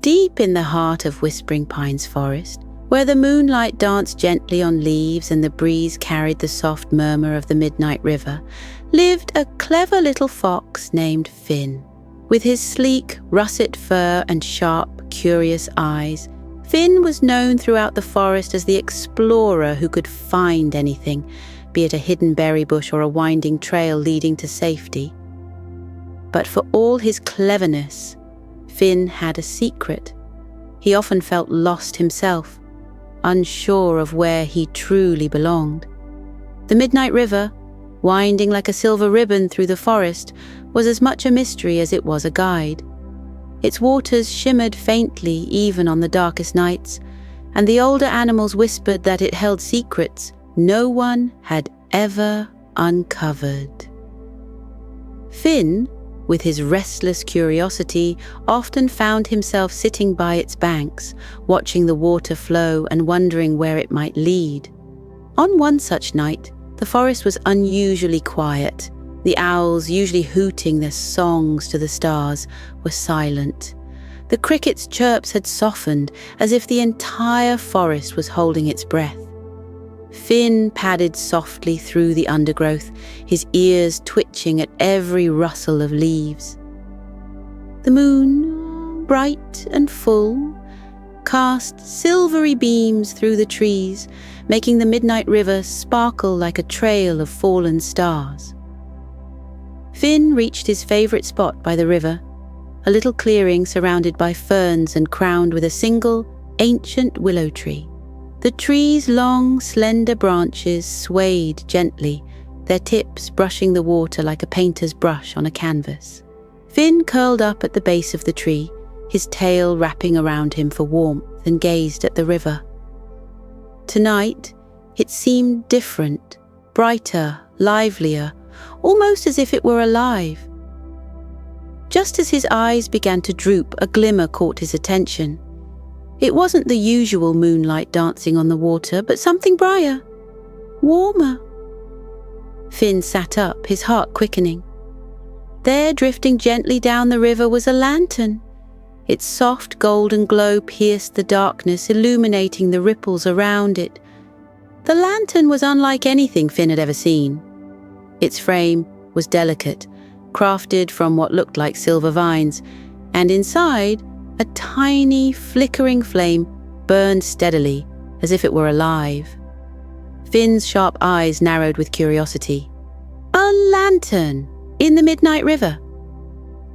Deep in the heart of Whispering Pines Forest, where the moonlight danced gently on leaves and the breeze carried the soft murmur of the midnight river, lived a clever little fox named Finn. With his sleek, russet fur and sharp, curious eyes, Finn was known throughout the forest as the explorer who could find anything, be it a hidden berry bush or a winding trail leading to safety. But for all his cleverness, Finn had a secret. He often felt lost himself, unsure of where he truly belonged. The Midnight River, winding like a silver ribbon through the forest, was as much a mystery as it was a guide. Its waters shimmered faintly even on the darkest nights, and the older animals whispered that it held secrets no one had ever uncovered. Finn, with his restless curiosity, often found himself sitting by its banks, watching the water flow and wondering where it might lead. On one such night, the forest was unusually quiet. The owls, usually hooting their songs to the stars, were silent. The crickets' chirps had softened, as if the entire forest was holding its breath. Finn padded softly through the undergrowth, his ears twitching at every rustle of leaves. The moon, bright and full, cast silvery beams through the trees, making the midnight river sparkle like a trail of fallen stars. Finn reached his favorite spot by the river, a little clearing surrounded by ferns and crowned with a single, ancient willow tree. The tree's long, slender branches swayed gently, their tips brushing the water like a painter's brush on a canvas. Finn curled up at the base of the tree, his tail wrapping around him for warmth, and gazed at the river. Tonight, it seemed different, brighter, livelier, almost as if it were alive. Just as his eyes began to droop, a glimmer caught his attention. It wasn't the usual moonlight dancing on the water, but something brighter, warmer. Finn sat up, his heart quickening. There, drifting gently down the river, was a lantern. Its soft golden glow pierced the darkness, illuminating the ripples around it. The lantern was unlike anything Finn had ever seen. Its frame was delicate, crafted from what looked like silver vines, and inside, a tiny, flickering flame burned steadily, as if it were alive. Finn's sharp eyes narrowed with curiosity. A lantern in the midnight river.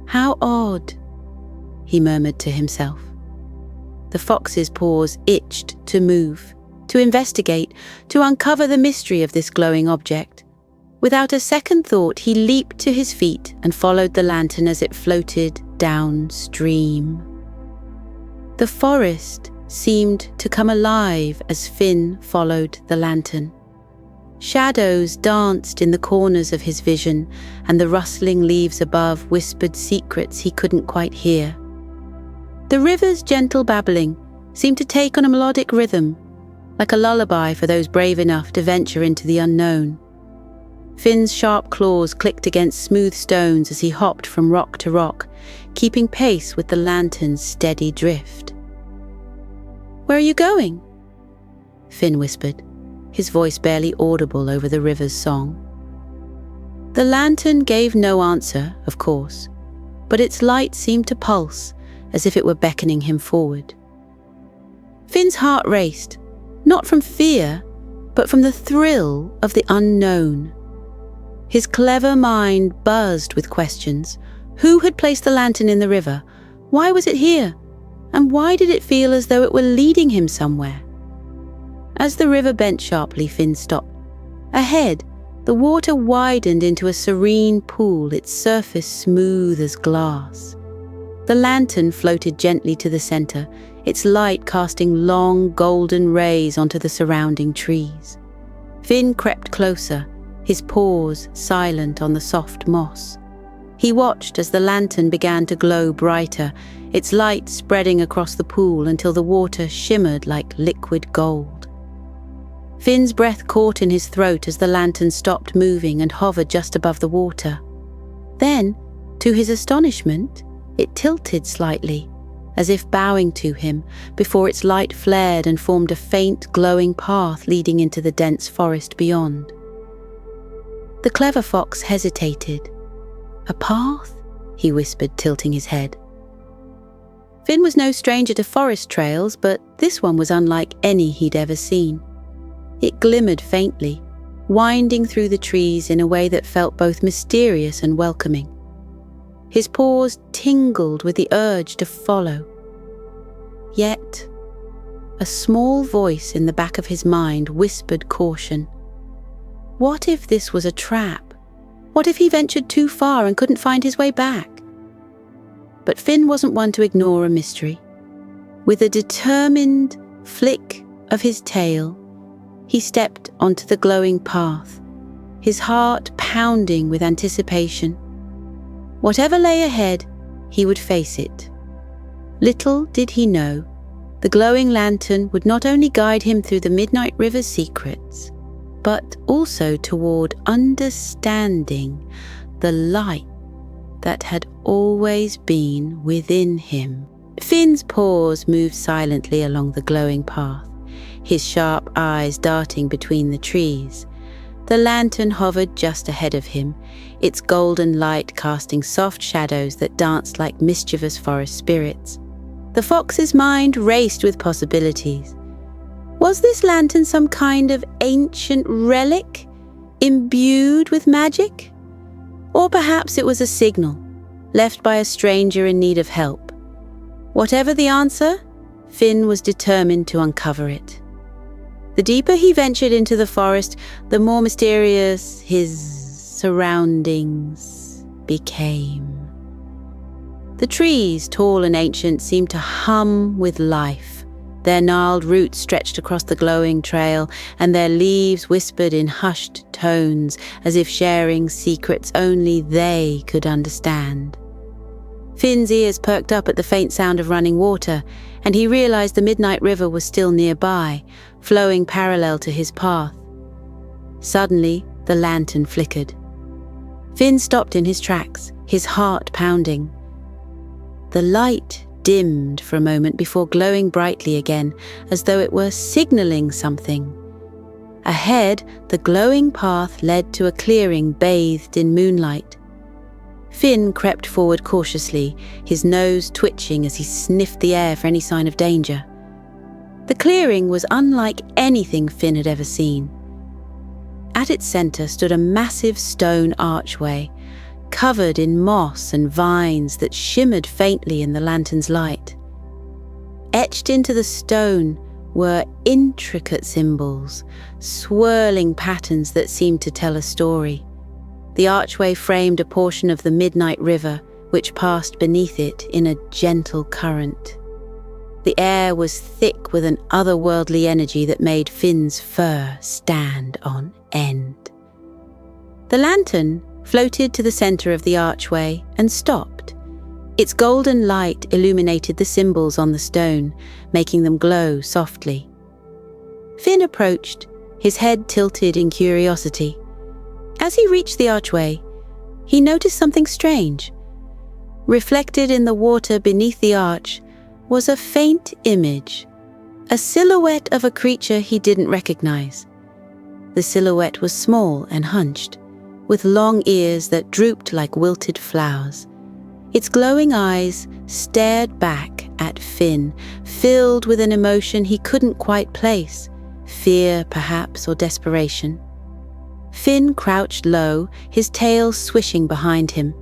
How odd, he murmured to himself. The fox's paws itched to move, to investigate, to uncover the mystery of this glowing object. Without a second thought, he leaped to his feet and followed the lantern as it floated downstream. The forest seemed to come alive as Finn followed the lantern. Shadows danced in the corners of his vision, and the rustling leaves above whispered secrets he couldn't quite hear. The river's gentle babbling seemed to take on a melodic rhythm, like a lullaby for those brave enough to venture into the unknown. Finn's sharp claws clicked against smooth stones as he hopped from rock to rock, keeping pace with the lantern's steady drift. "Where are you going?" Finn whispered, his voice barely audible over the river's song. The lantern gave no answer, of course, but its light seemed to pulse, as if it were beckoning him forward. Finn's heart raced, not from fear, but from the thrill of the unknown. His clever mind buzzed with questions. Who had placed the lantern in the river? Why was it here? And why did it feel as though it were leading him somewhere? As the river bent sharply, Finn stopped. Ahead, the water widened into a serene pool, its surface smooth as glass. The lantern floated gently to the center, its light casting long golden rays onto the surrounding trees. Finn crept closer, his paws silent on the soft moss. He watched as the lantern began to glow brighter, its light spreading across the pool until the water shimmered like liquid gold. Finn's breath caught in his throat as the lantern stopped moving and hovered just above the water. Then, to his astonishment, it tilted slightly, as if bowing to him, before its light flared and formed a faint, glowing path leading into the dense forest beyond. The clever fox hesitated. "A path?" he whispered, tilting his head. Finn was no stranger to forest trails, but this one was unlike any he'd ever seen. It glimmered faintly, winding through the trees in a way that felt both mysterious and welcoming. His paws tingled with the urge to follow. Yet, a small voice in the back of his mind whispered caution. What if this was a trap? What if he ventured too far and couldn't find his way back? But Finn wasn't one to ignore a mystery. With a determined flick of his tail, he stepped onto the glowing path, his heart pounding with anticipation. Whatever lay ahead, he would face it. Little did he know, the glowing lantern would not only guide him through the Midnight River's secrets, but also toward understanding the light that had always been within him. Finn's paws moved silently along the glowing path, his sharp eyes darting between the trees. The lantern hovered just ahead of him, its golden light casting soft shadows that danced like mischievous forest spirits. The fox's mind raced with possibilities. Was this lantern some kind of ancient relic, imbued with magic? Or perhaps it was a signal, left by a stranger in need of help. Whatever the answer, Finn was determined to uncover it. The deeper he ventured into the forest, the more mysterious his surroundings became. The trees, tall and ancient, seemed to hum with life. Their gnarled roots stretched across the glowing trail, and their leaves whispered in hushed tones, as if sharing secrets only they could understand. Finn's ears perked up at the faint sound of running water, and he realized the Midnight River was still nearby, flowing parallel to his path. Suddenly, the lantern flickered. Finn stopped in his tracks, his heart pounding. The light dimmed for a moment before glowing brightly again, as though it were signaling something. Ahead, the glowing path led to a clearing bathed in moonlight. Finn crept forward cautiously, his nose twitching as he sniffed the air for any sign of danger. The clearing was unlike anything Finn had ever seen. At its center stood a massive stone archway, covered in moss and vines that shimmered faintly in the lantern's light. Etched into the stone were intricate symbols, swirling patterns that seemed to tell a story. The archway framed a portion of the Midnight River, which passed beneath it in a gentle current. The air was thick with an otherworldly energy that made Finn's fur stand on end. The lantern floated to the center of the archway and stopped. Its golden light illuminated the symbols on the stone, making them glow softly. Finn approached, his head tilted in curiosity. As he reached the archway, he noticed something strange. Reflected in the water beneath the arch was a faint image, a silhouette of a creature he didn't recognize. The silhouette was small and hunched, with long ears that drooped like wilted flowers. Its glowing eyes stared back at Finn, filled with an emotion he couldn't quite place, fear perhaps, or desperation. Finn crouched low, his tail swishing behind him.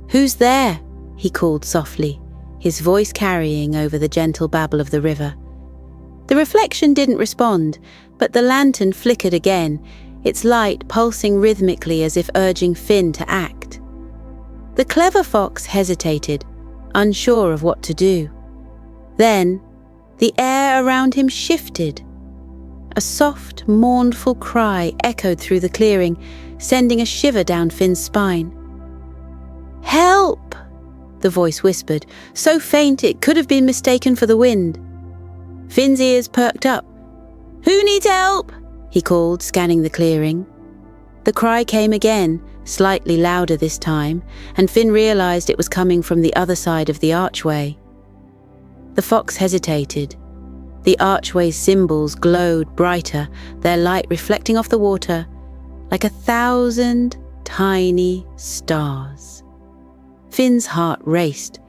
"Who's there?" he called softly, his voice carrying over the gentle babble of the river. The reflection didn't respond, but the lantern flickered again, its light pulsing rhythmically as if urging Finn to act. The clever fox hesitated, unsure of what to do. Then, the air around him shifted. A soft, mournful cry echoed through the clearing, sending a shiver down Finn's spine. "Help!" the voice whispered, so faint it could have been mistaken for the wind. Finn's ears perked up. "Who needs help?" he called, scanning the clearing. The cry came again, slightly louder this time, and Finn realized it was coming from the other side of the archway. The fox hesitated. The archway's symbols glowed brighter, their light reflecting off the water like 1,000 tiny stars. Finn's heart raced.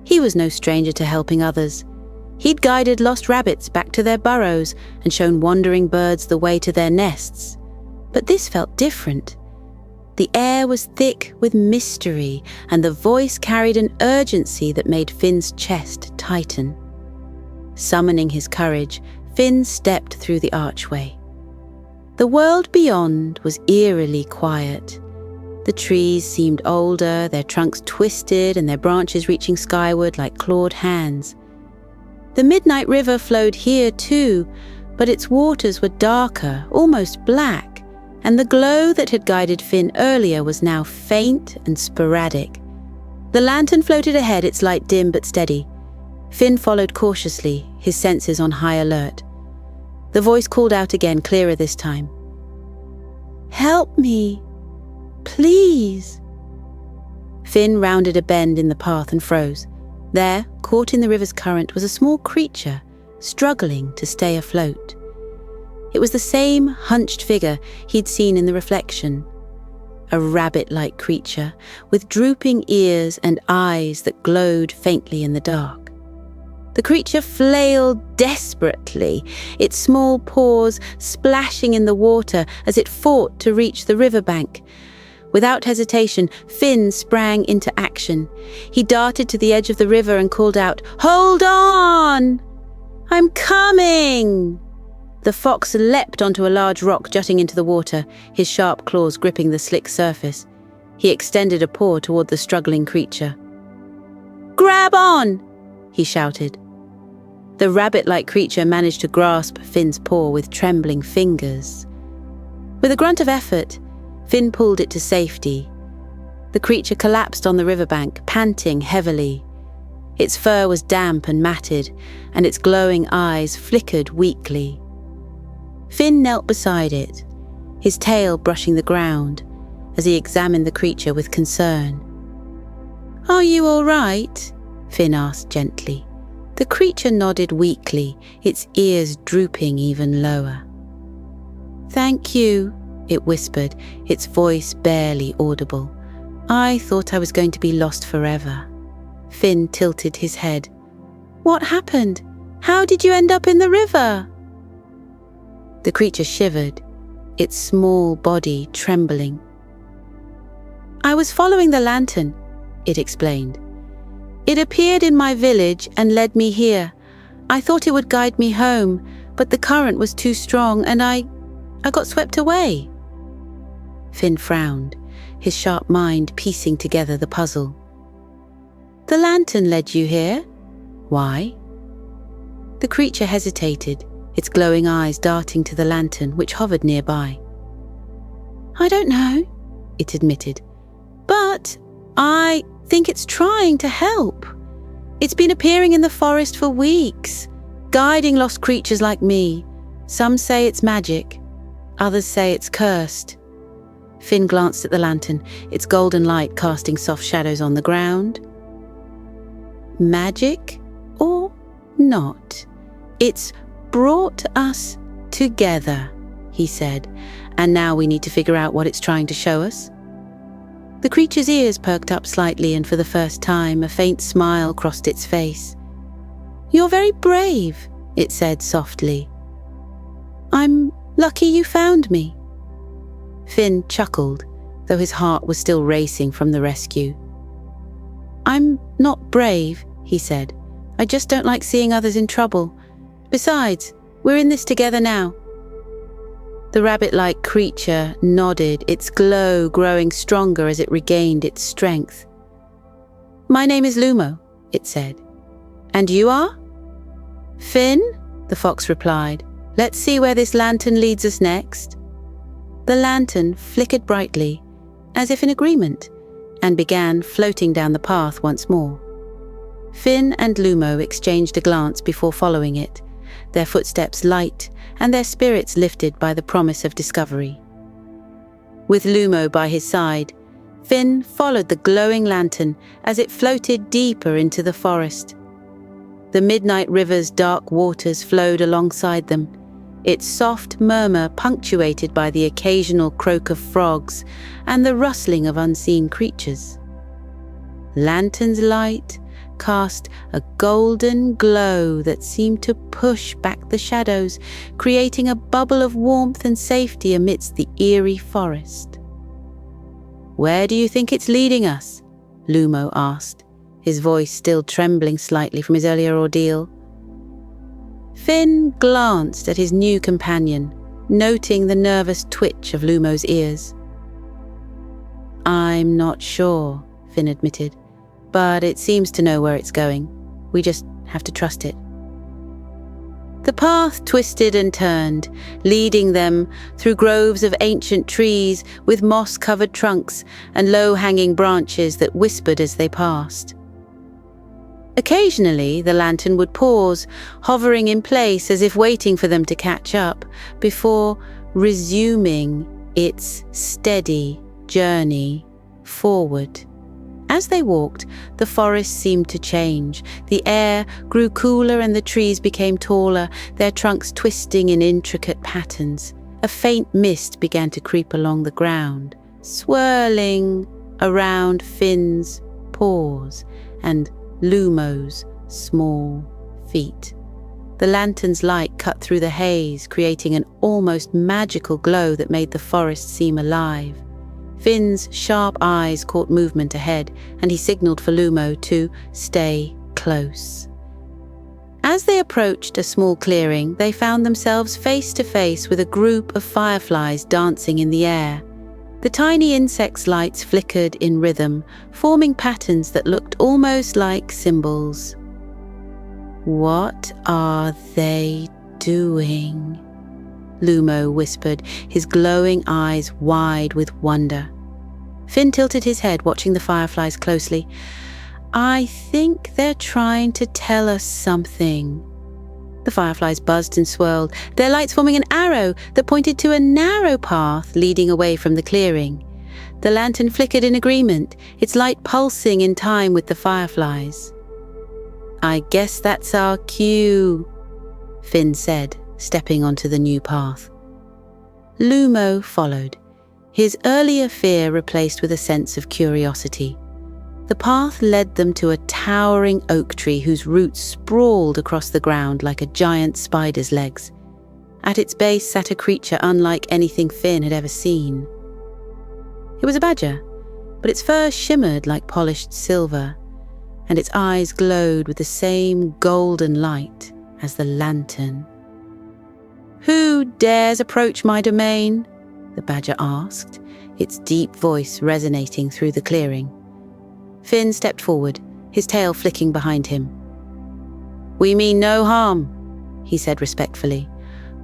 He was no stranger to helping others. He'd guided lost rabbits back to their burrows and shown wandering birds the way to their nests. But this felt different. The air was thick with mystery, and the voice carried an urgency that made Finn's chest tighten. Summoning his courage, Finn stepped through the archway. The world beyond was eerily quiet. The trees seemed older, their trunks twisted and their branches reaching skyward like clawed hands. The midnight river flowed here too, but its waters were darker, almost black, and the glow that had guided Finn earlier was now faint and sporadic. The lantern floated ahead, its light dim but steady. Finn followed cautiously, his senses on high alert. The voice called out again, clearer this time. "Help me, please." Finn rounded a bend in the path and froze. There, caught in the river's current, was a small creature, struggling to stay afloat. It was the same hunched figure he'd seen in the reflection. A rabbit-like creature, with drooping ears and eyes that glowed faintly in the dark. The creature flailed desperately, its small paws splashing in the water as it fought to reach the riverbank. Without hesitation, Finn sprang into action. He darted to the edge of the river and called out, "Hold on! I'm coming!" The fox leapt onto a large rock jutting into the water, his sharp claws gripping the slick surface. He extended a paw toward the struggling creature. "Grab on!" he shouted. The rabbit-like creature managed to grasp Finn's paw with trembling fingers. With a grunt of effort, Finn pulled it to safety. The creature collapsed on the riverbank, panting heavily. Its fur was damp and matted, and its glowing eyes flickered weakly. Finn knelt beside it, his tail brushing the ground, as he examined the creature with concern. "Are you all right?" Finn asked gently. The creature nodded weakly, its ears drooping even lower. "Thank you," it whispered, its voice barely audible. "I thought I was going to be lost forever." Finn tilted his head. "What happened? How did you end up in the river?" The creature shivered, its small body trembling. "I was following the lantern," it explained. "It appeared in my village and led me here. I thought it would guide me home, but the current was too strong and I got swept away." Finn frowned, his sharp mind piecing together the puzzle. "The lantern led you here? Why?" The creature hesitated, its glowing eyes darting to the lantern, which hovered nearby. "I don't know," it admitted, "but I think it's trying to help. It's been appearing in the forest for weeks, guiding lost creatures like me. Some say it's magic, others say it's cursed." Finn glanced at the lantern, its golden light casting soft shadows on the ground. "Magic or not, it's brought us together," he said, "and now we need to figure out what it's trying to show us." The creature's ears perked up slightly, and for the first time a faint smile crossed its face. "You're very brave," it said softly. "I'm lucky you found me." Finn chuckled, though his heart was still racing from the rescue. "I'm not brave," he said. "I just don't like seeing others in trouble. Besides, we're in this together now." The rabbit-like creature nodded, its glow growing stronger as it regained its strength. "My name is Lumo," it said. "And you are?" "Finn," the fox replied. "Let's see where this lantern leads us next." The lantern flickered brightly, as if in agreement, and began floating down the path once more. Finn and Lumo exchanged a glance before following it, their footsteps light and their spirits lifted by the promise of discovery. With Lumo by his side, Finn followed the glowing lantern as it floated deeper into the forest. The midnight river's dark waters flowed alongside them, its soft murmur punctuated by the occasional croak of frogs and the rustling of unseen creatures. Lantern's light cast a golden glow that seemed to push back the shadows, creating a bubble of warmth and safety amidst the eerie forest. "Where do you think it's leading us?" Lumo asked, his voice still trembling slightly from his earlier ordeal. Finn glanced at his new companion, noting the nervous twitch of Lumo's ears. "I'm not sure," Finn admitted, "but it seems to know where it's going. We just have to trust it." The path twisted and turned, leading them through groves of ancient trees with moss-covered trunks and low-hanging branches that whispered as they passed. Occasionally, the lantern would pause, hovering in place as if waiting for them to catch up, before resuming its steady journey forward. As they walked, the forest seemed to change. The air grew cooler and the trees became taller, their trunks twisting in intricate patterns. A faint mist began to creep along the ground, swirling around Finn's paws and Lumo's small feet. The lantern's light cut through the haze, creating an almost magical glow that made the forest seem alive. Finn's sharp eyes caught movement ahead, and he signaled for Lumo to stay close. As they approached a small clearing, they found themselves face to face with a group of fireflies dancing in the air. The tiny insects' lights flickered in rhythm, forming patterns that looked almost like symbols. "What are they doing?" Lumo whispered, his glowing eyes wide with wonder. Finn tilted his head, watching the fireflies closely. "I think they're trying to tell us something." The fireflies buzzed and swirled, their lights forming an arrow that pointed to a narrow path leading away from the clearing. The lantern flickered in agreement, its light pulsing in time with the fireflies. "I guess that's our cue," Finn said, stepping onto the new path. Lumo followed, his earlier fear replaced with a sense of curiosity. The path led them to a towering oak tree whose roots sprawled across the ground like a giant spider's legs. At its base sat a creature unlike anything Finn had ever seen. It was a badger, but its fur shimmered like polished silver, and its eyes glowed with the same golden light as the lantern. "Who dares approach my domain?" the badger asked, its deep voice resonating through the clearing. Finn stepped forward, his tail flicking behind him. "We mean no harm," he said respectfully.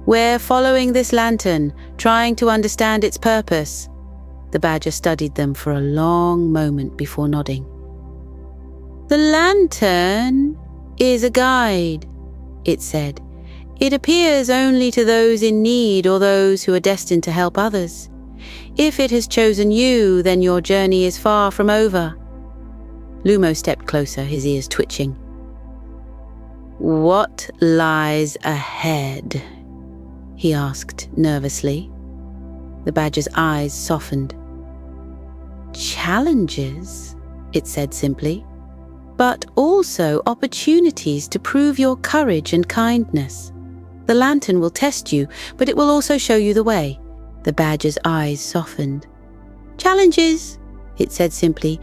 "We're following this lantern, trying to understand its purpose." The badger studied them for a long moment before nodding. "The lantern is a guide," it said. "It appears only to those in need or those who are destined to help others. If it has chosen you, then your journey is far from over." Lumo stepped closer, his ears twitching. "What lies ahead?" he asked nervously. The badger's eyes softened. "Challenges," it said simply, "but also opportunities to prove your courage and kindness. The lantern will test you, but it will also show you the way." The badger's eyes softened. "Challenges," it said simply,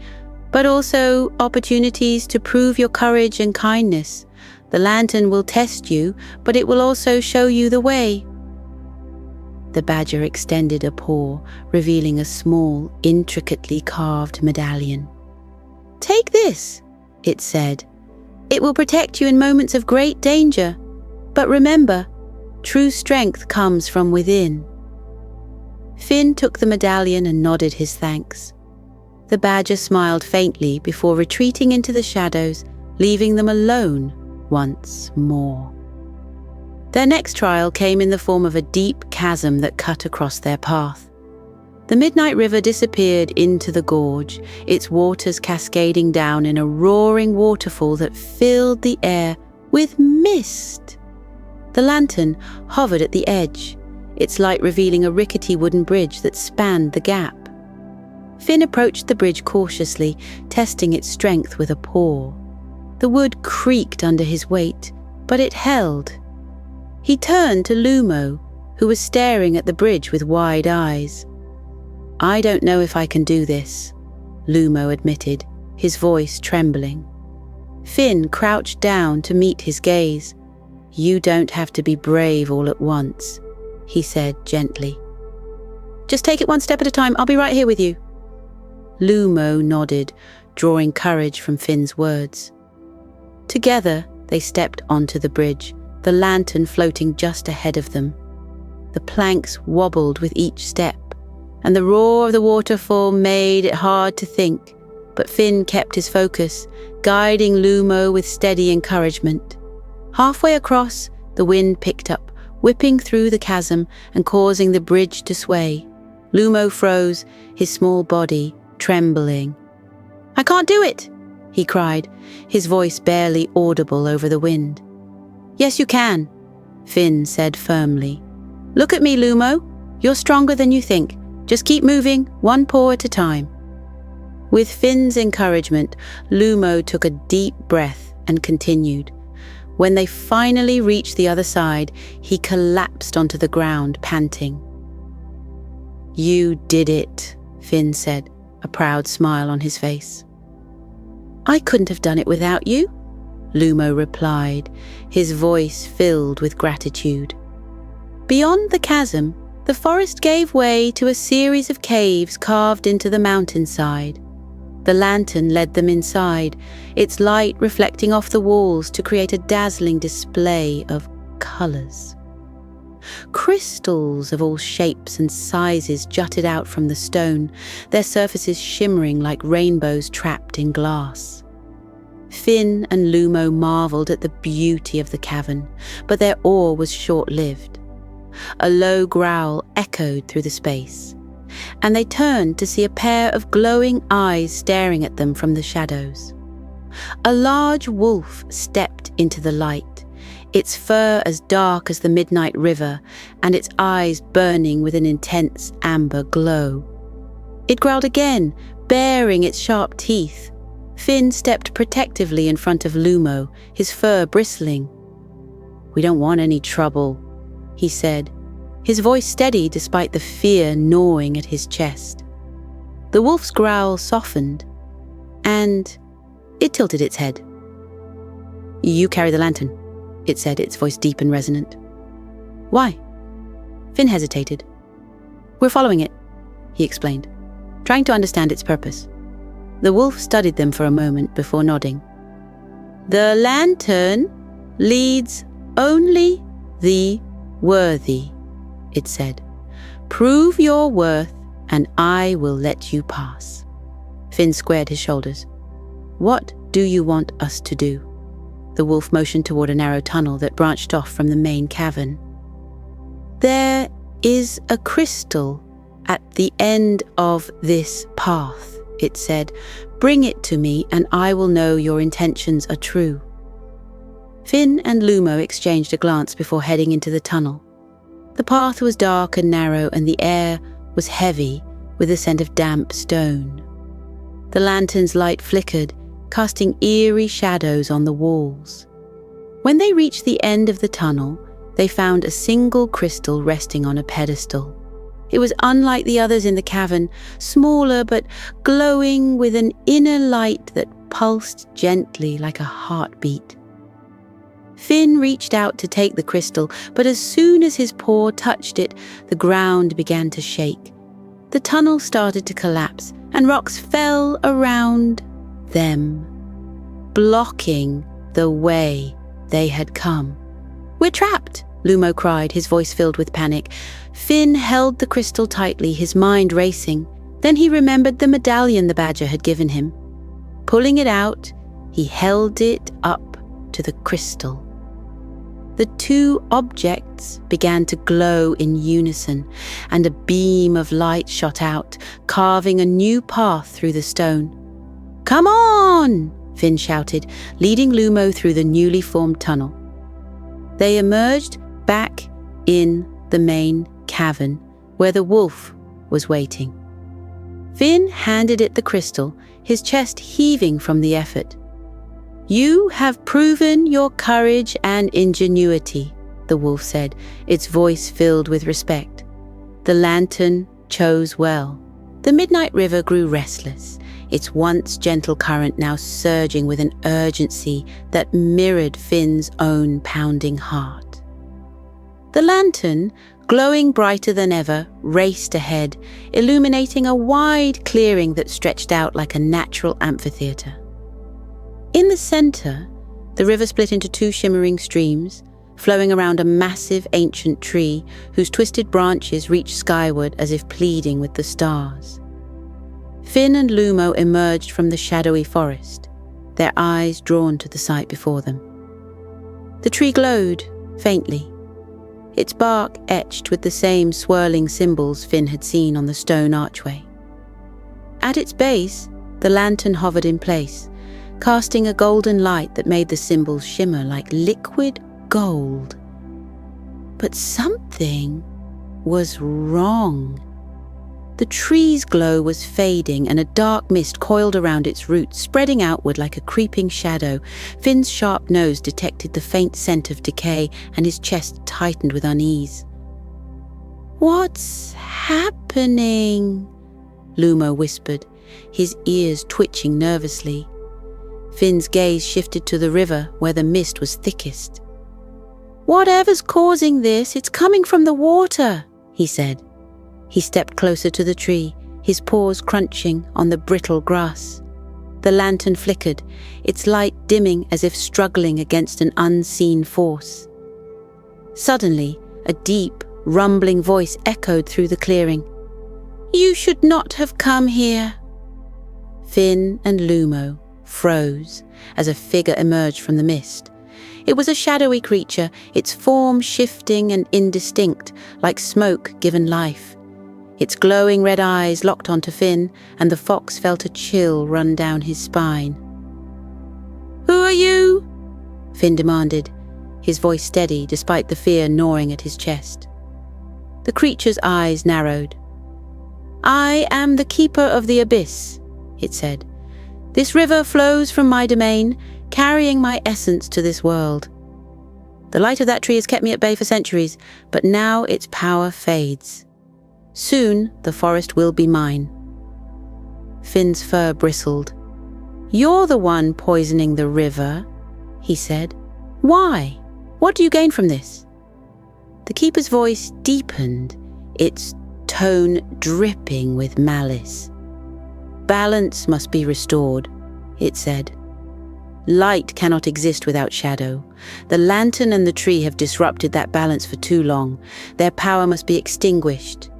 "but also opportunities to prove your courage and kindness. The lantern will test you, but it will also show you the way." The badger extended a paw, revealing a small, intricately carved medallion. "Take this," it said. "It will protect you in moments of great danger. But remember, true strength comes from within." Finn took the medallion and nodded his thanks. The badger smiled faintly before retreating into the shadows, leaving them alone once more. Their next trial came in the form of a deep chasm that cut across their path. The midnight river disappeared into the gorge, its waters cascading down in a roaring waterfall that filled the air with mist. The lantern hovered at the edge, its light revealing a rickety wooden bridge that spanned the gap. Finn approached the bridge cautiously, testing its strength with a paw. The wood creaked under his weight, but it held. He turned to Lumo, who was staring at the bridge with wide eyes. "I don't know if I can do this," Lumo admitted, his voice trembling. Finn crouched down to meet his gaze. "You don't have to be brave all at once," he said gently. "Just take it one step at a time. I'll be right here with you." Lumo nodded, drawing courage from Finn's words. Together, they stepped onto the bridge, the lantern floating just ahead of them. The planks wobbled with each step, and the roar of the waterfall made it hard to think, but Finn kept his focus, guiding Lumo with steady encouragement. Halfway across, the wind picked up, whipping through the chasm and causing the bridge to sway. Lumo froze, his small body trembling. "I can't do it!" he cried, his voice barely audible over the wind. "Yes, you can," Finn said firmly. "Look at me, Lumo. You're stronger than you think. Just keep moving, one paw at a time." With Finn's encouragement, Lumo took a deep breath and continued. When they finally reached the other side, he collapsed onto the ground, panting. "You did it," Finn said, a proud smile on his face. "I couldn't have done it without you," Lumo replied, his voice filled with gratitude. Beyond the chasm, the forest gave way to a series of caves carved into the mountainside. The lantern led them inside, its light reflecting off the walls to create a dazzling display of colours. Crystals of all shapes and sizes jutted out from the stone, their surfaces shimmering like rainbows trapped in glass. Finn and Lumo marvelled at the beauty of the cavern, but their awe was short-lived. A low growl echoed through the space, and they turned to see a pair of glowing eyes staring at them from the shadows. A large wolf stepped into the light, its fur as dark as the midnight river, and its eyes burning with an intense amber glow. It growled again, baring its sharp teeth. Finn stepped protectively in front of Lumo, his fur bristling. "We don't want any trouble," he said, his voice steady despite the fear gnawing at his chest. The wolf's growl softened, and it tilted its head. "You carry the lantern," it said, its voice deep and resonant. "Why?" Finn hesitated. "We're following it," he explained, trying to understand its purpose. The wolf studied them for a moment before nodding. "The lantern leads only the worthy," it said. "Prove your worth and I will let you pass." Finn squared his shoulders. "What do you want us to do?" The wolf motioned toward a narrow tunnel that branched off from the main cavern. "There is a crystal at the end of this path," it said. "Bring it to me and I will know your intentions are true." Finn and Lumo exchanged a glance before heading into the tunnel. The path was dark and narrow, and the air was heavy with the scent of damp stone. The lantern's light flickered, casting eerie shadows on the walls. When they reached the end of the tunnel, they found a single crystal resting on a pedestal. It was unlike the others in the cavern, smaller but glowing with an inner light that pulsed gently like a heartbeat. Finn reached out to take the crystal, but as soon as his paw touched it, the ground began to shake. The tunnel started to collapse, and rocks fell around them, blocking the way they had come. "We're trapped!" Lumo cried, his voice filled with panic. Finn held the crystal tightly, his mind racing. Then he remembered the medallion the badger had given him. Pulling it out, he held it up to the crystal. The two objects began to glow in unison, and a beam of light shot out, carving a new path through the stone. "Come on!" Finn shouted, leading Lumo through the newly formed tunnel. They emerged back in the main cavern where the wolf was waiting. Finn handed it the crystal, his chest heaving from the effort. "You have proven your courage and ingenuity," the wolf said, its voice filled with respect. "The lantern chose well." The midnight river grew restless, its once gentle current now surging with an urgency that mirrored Finn's own pounding heart. The lantern, glowing brighter than ever, raced ahead, illuminating a wide clearing that stretched out like a natural amphitheater. In the center, the river split into two shimmering streams, flowing around a massive ancient tree whose twisted branches reached skyward as if pleading with the stars. Finn and Lumo emerged from the shadowy forest, their eyes drawn to the sight before them. The tree glowed, faintly, its bark etched with the same swirling symbols Finn had seen on the stone archway. At its base, the lantern hovered in place, casting a golden light that made the symbols shimmer like liquid gold. But something was wrong. The tree's glow was fading and a dark mist coiled around its roots, spreading outward like a creeping shadow. Finn's sharp nose detected the faint scent of decay and his chest tightened with unease. "What's happening?" Lumo whispered, his ears twitching nervously. Finn's gaze shifted to the river where the mist was thickest. "Whatever's causing this, it's coming from the water," he said. He stepped closer to the tree, his paws crunching on the brittle grass. The lantern flickered, its light dimming as if struggling against an unseen force. Suddenly, a deep, rumbling voice echoed through the clearing. "You should not have come here." Finn and Lumo froze as a figure emerged from the mist. It was a shadowy creature, its form shifting and indistinct, like smoke given life. Its glowing red eyes locked onto Finn, and the fox felt a chill run down his spine. "Who are you?" Finn demanded, his voice steady despite the fear gnawing at his chest. The creature's eyes narrowed. "I am the keeper of the abyss," it said. "This river flows from my domain, carrying my essence to this world. The light of that tree has kept me at bay for centuries, but now its power fades. Soon the forest will be mine." Finn's fur bristled. "You're the one poisoning the river," he said. "Why? What do you gain from this?" The keeper's voice deepened, its tone dripping with malice. "Balance must be restored," it said. "Light cannot exist without shadow. The lantern and the tree have disrupted that balance for too long. Their power must be extinguished."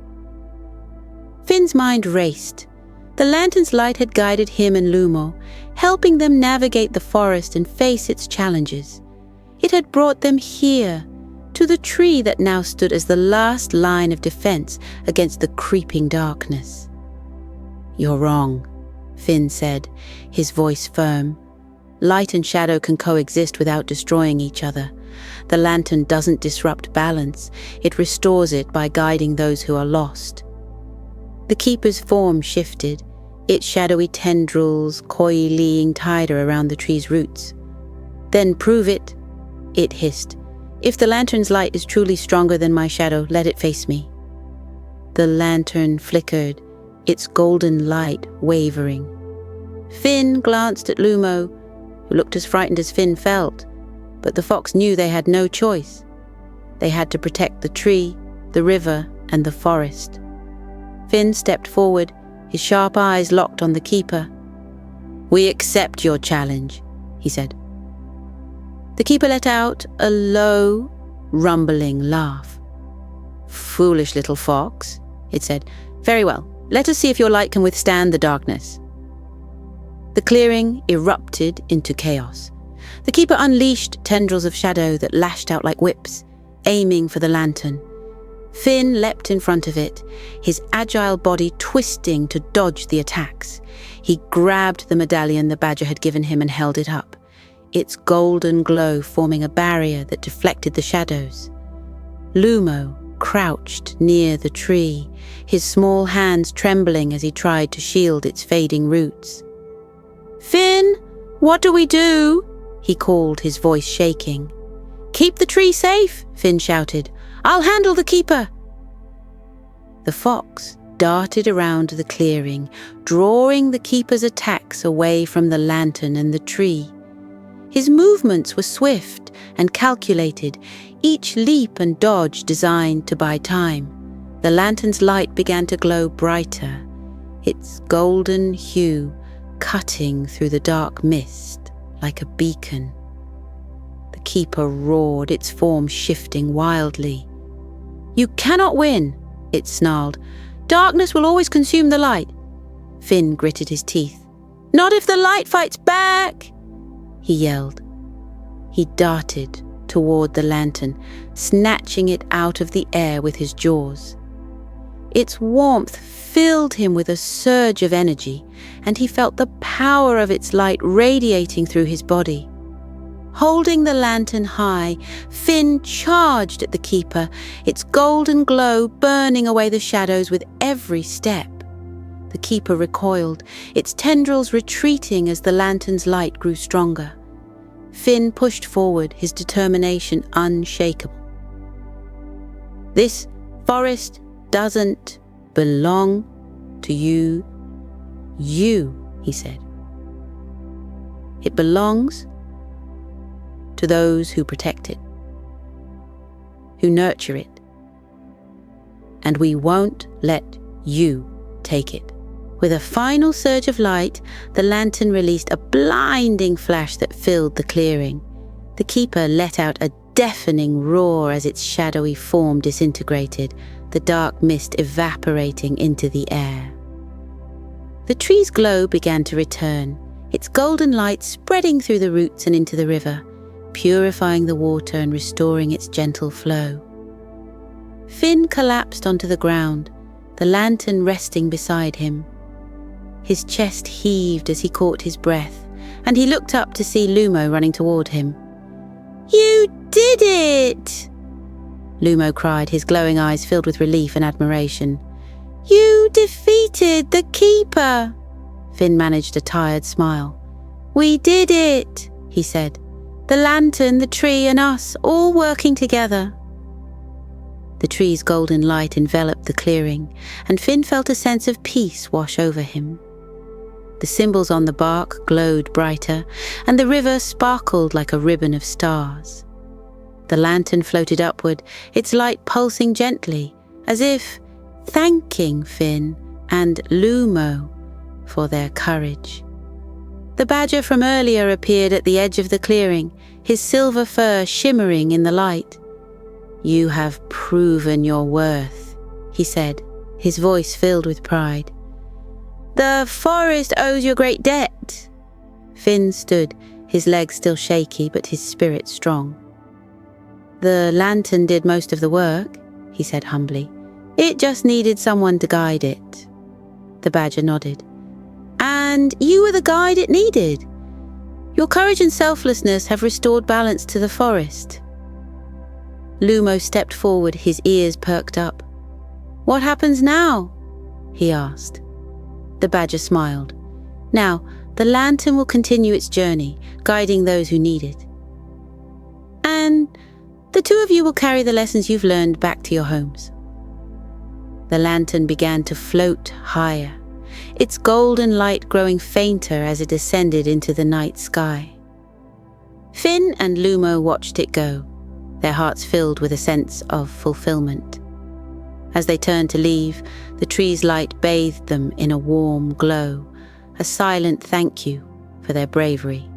Finn's mind raced. The lantern's light had guided him and Lumo, helping them navigate the forest and face its challenges. It had brought them here, to the tree that now stood as the last line of defense against the creeping darkness. "You're wrong," Finn said, his voice firm. "Light and shadow can coexist without destroying each other. The lantern doesn't disrupt balance, it restores it by guiding those who are lost." The keeper's form shifted, its shadowy tendrils coyly tighter around the tree's roots. "Then prove it," it hissed. "If the lantern's light is truly stronger than my shadow, let it face me." The lantern flickered, its golden light wavering. Finn glanced at Lumo, who looked as frightened as Finn felt, but the fox knew they had no choice. They had to protect the tree, the river, and the forest. Finn stepped forward, his sharp eyes locked on the keeper. "We accept your challenge," he said. The keeper let out a low, rumbling laugh. "Foolish little fox," it said. "Very well, let us see if your light can withstand the darkness." The clearing erupted into chaos. The keeper unleashed tendrils of shadow that lashed out like whips, aiming for the lantern. Finn leapt in front of it, his agile body twisting to dodge the attacks. He grabbed the medallion the badger had given him and held it up, its golden glow forming a barrier that deflected the shadows. Lumo crouched near the tree, his small hands trembling as he tried to shield its fading roots. "Finn, what do we do?" he called, his voice shaking. "Keep the tree safe," Finn shouted. "I'll handle the keeper." The fox darted around the clearing, drawing the keeper's attacks away from the lantern and the tree. His movements were swift and calculated, each leap and dodge designed to buy time. The lantern's light began to glow brighter, its golden hue cutting through the dark mist like a beacon. The keeper roared, its form shifting wildly. "You cannot win," it snarled. "Darkness will always consume the light." Finn gritted his teeth. "Not if the light fights back!" he yelled. He darted toward the lantern, snatching it out of the air with his jaws. Its warmth filled him with a surge of energy, and he felt the power of its light radiating through his body. Holding the lantern high, Finn charged at the keeper, its golden glow burning away the shadows with every step. The keeper recoiled, its tendrils retreating as the lantern's light grew stronger. Finn pushed forward, his determination unshakable. "This forest doesn't belong to you, he said. "It belongs to those who protect it, who nurture it, and we won't let you take it." With a final surge of light, the lantern released a blinding flash that filled the clearing. The keeper let out a deafening roar as its shadowy form disintegrated, the dark mist evaporating into the air. The tree's glow began to return, its golden light spreading through the roots and into the river, purifying the water and restoring its gentle flow. Finn collapsed onto the ground, the lantern resting beside him. His chest heaved as he caught his breath, and he looked up to see Lumo running toward him. "You did it!" Lumo cried, his glowing eyes filled with relief and admiration. "You defeated the keeper!" Finn managed a tired smile. "We did it," he said. "The lantern, the tree, and us, all working together." The tree's golden light enveloped the clearing, and Finn felt a sense of peace wash over him. The symbols on the bark glowed brighter, and the river sparkled like a ribbon of stars. The lantern floated upward, its light pulsing gently, as if thanking Finn and Lumo for their courage. The badger from earlier appeared at the edge of the clearing, his silver fur shimmering in the light. "You have proven your worth," he said, his voice filled with pride. "The forest owes you a great debt." Finn stood, his legs still shaky but his spirit strong. "The lantern did most of the work," he said humbly. "It just needed someone to guide it." The badger nodded. "And you were the guide it needed. Your courage and selflessness have restored balance to the forest." Lumo stepped forward, his ears perked up. "What happens now?" he asked. The badger smiled. "Now, the lantern will continue its journey, guiding those who need it. And the two of you will carry the lessons you've learned back to your homes." The lantern began to float higher, its golden light growing fainter as it ascended into the night sky. Finn and Lumo watched it go, their hearts filled with a sense of fulfillment. As they turned to leave, the tree's light bathed them in a warm glow, a silent thank you for their bravery.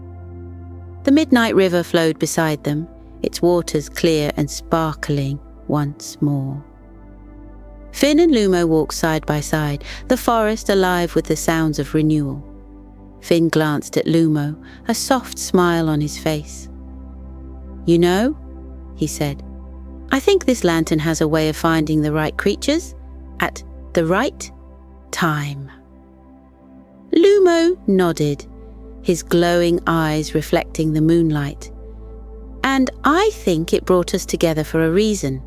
The midnight river flowed beside them, its waters clear and sparkling once more. Finn and Lumo walked side by side, the forest alive with the sounds of renewal. Finn glanced at Lumo, a soft smile on his face. "You know," he said, I think this lantern has a way of finding the right creatures at the right time. Lumo nodded, his glowing eyes reflecting the moonlight. And I think it brought us together for a reason.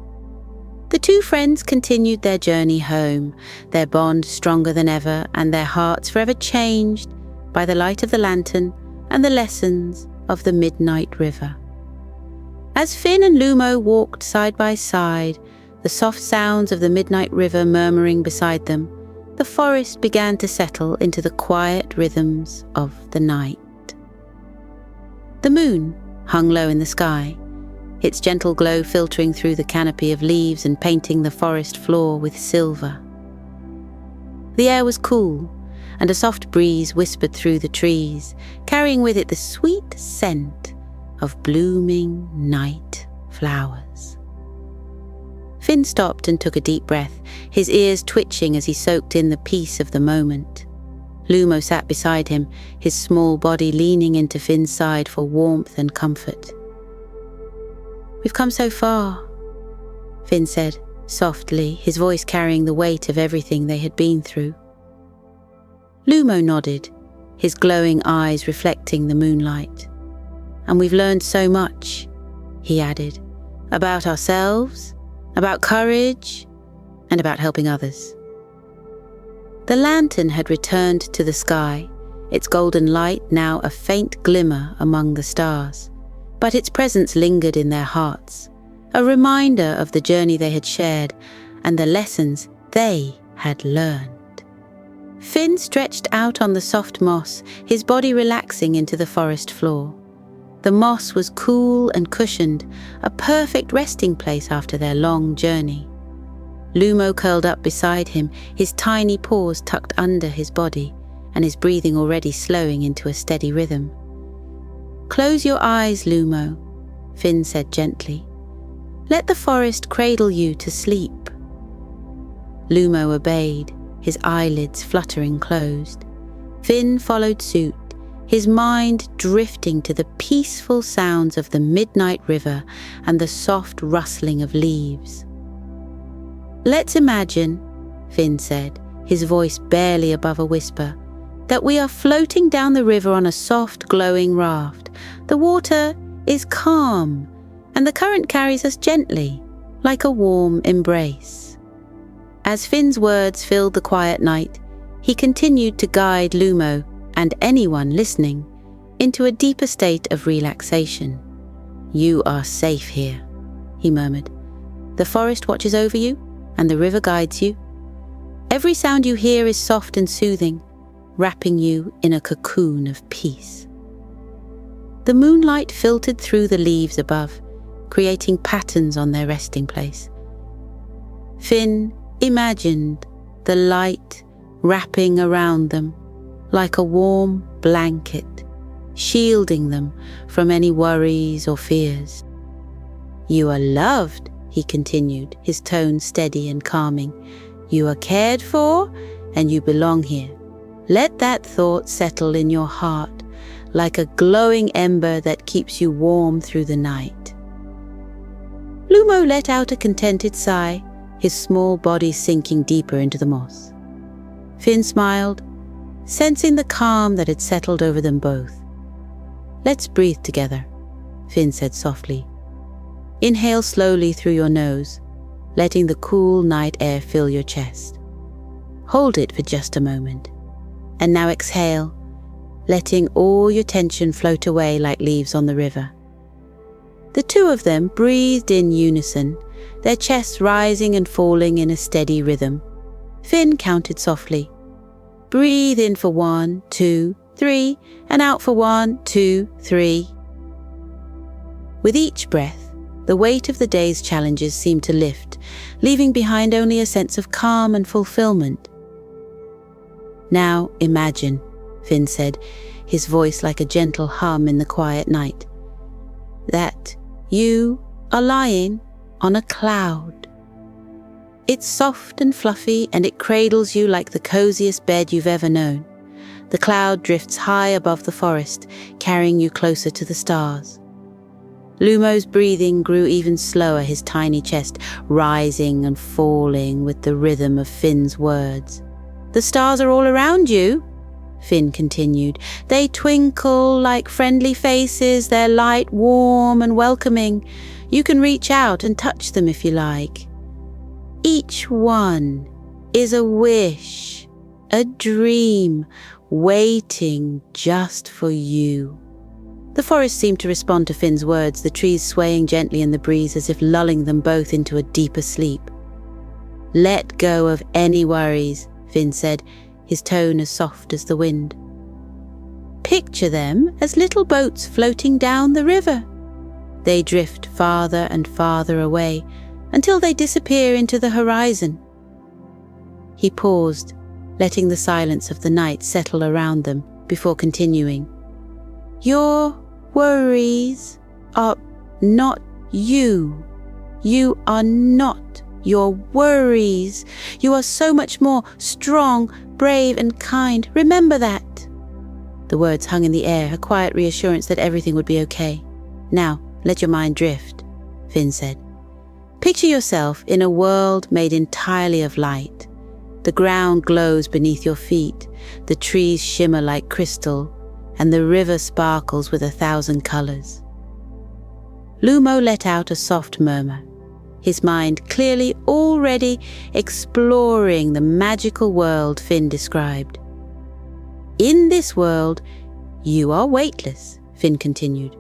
The two friends continued their journey home, their bond stronger than ever and their hearts forever changed by the light of the lantern and the lessons of the midnight river. As Finn and Lumo walked side by side, the soft sounds of the midnight river murmuring beside them, the forest began to settle into the quiet rhythms of the night. The moon hung low in the sky, its gentle glow filtering through the canopy of leaves and painting the forest floor with silver. The air was cool, and a soft breeze whispered through the trees, carrying with it the sweet scent of blooming night flowers. Finn stopped and took a deep breath, his ears twitching as he soaked in the peace of the moment. Lumo sat beside him, his small body leaning into Finn's side for warmth and comfort. "We've come so far," Finn said, softly, his voice carrying the weight of everything they had been through. Lumo nodded, his glowing eyes reflecting the moonlight. "And we've learned so much," he added, "about ourselves, about courage, and about helping others." The lantern had returned to the sky, its golden light now a faint glimmer among the stars, but its presence lingered in their hearts, a reminder of the journey they had shared and the lessons they had learned. Finn stretched out on the soft moss, his body relaxing into the forest floor. The moss was cool and cushioned, a perfect resting place after their long journey. Lumo curled up beside him, his tiny paws tucked under his body, and his breathing already slowing into a steady rhythm. "Close your eyes, Lumo," Finn said gently. "Let the forest cradle you to sleep." Lumo obeyed, his eyelids fluttering closed. Finn followed suit, his mind drifting to the peaceful sounds of the midnight river and the soft rustling of leaves. "Let's imagine," Finn said, his voice barely above a whisper, "that we are floating down the river on a soft, glowing raft. The water is calm, and the current carries us gently, like a warm embrace." As Finn's words filled the quiet night, he continued to guide Lumo and anyone listening into a deeper state of relaxation. "You are safe here," he murmured. "The forest watches over you, and the river guides you. Every sound you hear is soft and soothing, wrapping you in a cocoon of peace." The moonlight filtered through the leaves above, creating patterns on their resting place. Finn imagined the light wrapping around them like a warm blanket, shielding them from any worries or fears. "You are loved," he continued, his tone steady and calming. "You are cared for, and you belong here. Let that thought settle in your heart like a glowing ember that keeps you warm through the night." Lumo let out a contented sigh, his small body sinking deeper into the moss. Finn smiled, sensing the calm that had settled over them both. "Let's breathe together," Finn said softly. "Inhale slowly through your nose, letting the cool night air fill your chest. Hold it for just a moment. And now exhale, letting all your tension float away like leaves on the river." The two of them breathed in unison, their chests rising and falling in a steady rhythm. Finn counted softly. "Breathe in for 1, 2, 3, and out for 1, 2, 3. With each breath, the weight of the day's challenges seemed to lift, leaving behind only a sense of calm and fulfillment. "Now imagine," Finn said, his voice like a gentle hum in the quiet night, "that you are lying on a cloud. It's soft and fluffy, and it cradles you like the coziest bed you've ever known. The cloud drifts high above the forest, carrying you closer to the stars. Lumo's breathing grew even slower, his tiny chest rising and falling with the rhythm of Finn's words. "The stars are all around you," Finn continued. "They twinkle like friendly faces, their light warm and welcoming. You can reach out and touch them if you like. Each one is a wish, a dream, waiting just for you." The forest seemed to respond to Finn's words, the trees swaying gently in the breeze as if lulling them both into a deeper sleep. "Let go of any worries," Finn said, his tone as soft as the wind. "Picture them as little boats floating down the river. They drift farther and farther away until they disappear into the horizon." He paused, letting the silence of the night settle around them before continuing. "Your worries are not you. You are not your worries. You are so much more strong, brave and kind. Remember that." The words hung in the air, a quiet reassurance that everything would be okay. "Now, let your mind drift," Finn said. "Picture yourself in a world made entirely of light. The ground glows beneath your feet, the trees shimmer like crystal, and the river sparkles with 1,000 colors." Lumo let out a soft murmur, his mind clearly already exploring the magical world Finn described. "In this world, you are weightless," Finn continued.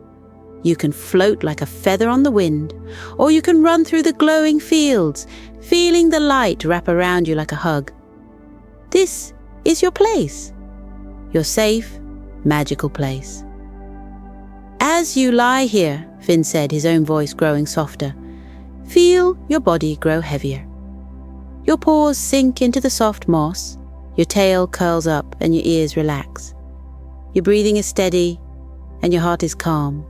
"You can float like a feather on the wind, or you can run through the glowing fields, feeling the light wrap around you like a hug. This is your place, your safe, magical place." "As you lie here," Finn said, his own voice growing softer, "feel your body grow heavier. Your paws sink into the soft moss, your tail curls up and your ears relax. Your breathing is steady and your heart is calm."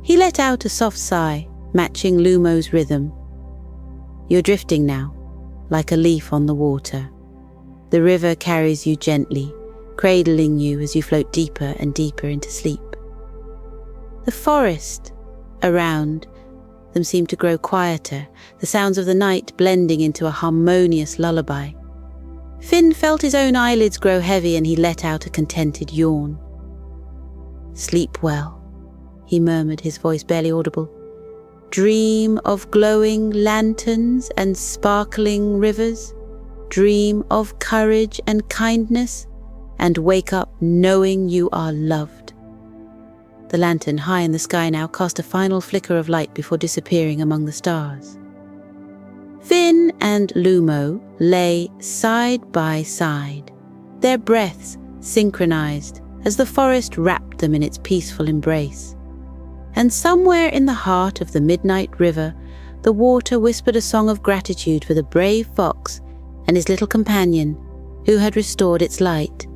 He let out a soft sigh, matching Lumo's rhythm. "You're drifting now, like a leaf on the water. The river carries you gently, cradling you as you float deeper and deeper into sleep." The forest around them seemed to grow quieter, the sounds of the night blending into a harmonious lullaby. Finn felt his own eyelids grow heavy and he let out a contented yawn. "Sleep well," he murmured, his voice barely audible. "Dream of glowing lanterns and sparkling rivers. Dream of courage and kindness, and wake up knowing you are loved." The lantern, high in the sky now, cast a final flicker of light before disappearing among the stars. Finn and Lumo lay side by side, their breaths synchronized as the forest wrapped them in its peaceful embrace. And somewhere in the heart of the midnight river, the water whispered a song of gratitude for the brave fox and his little companion who had restored its light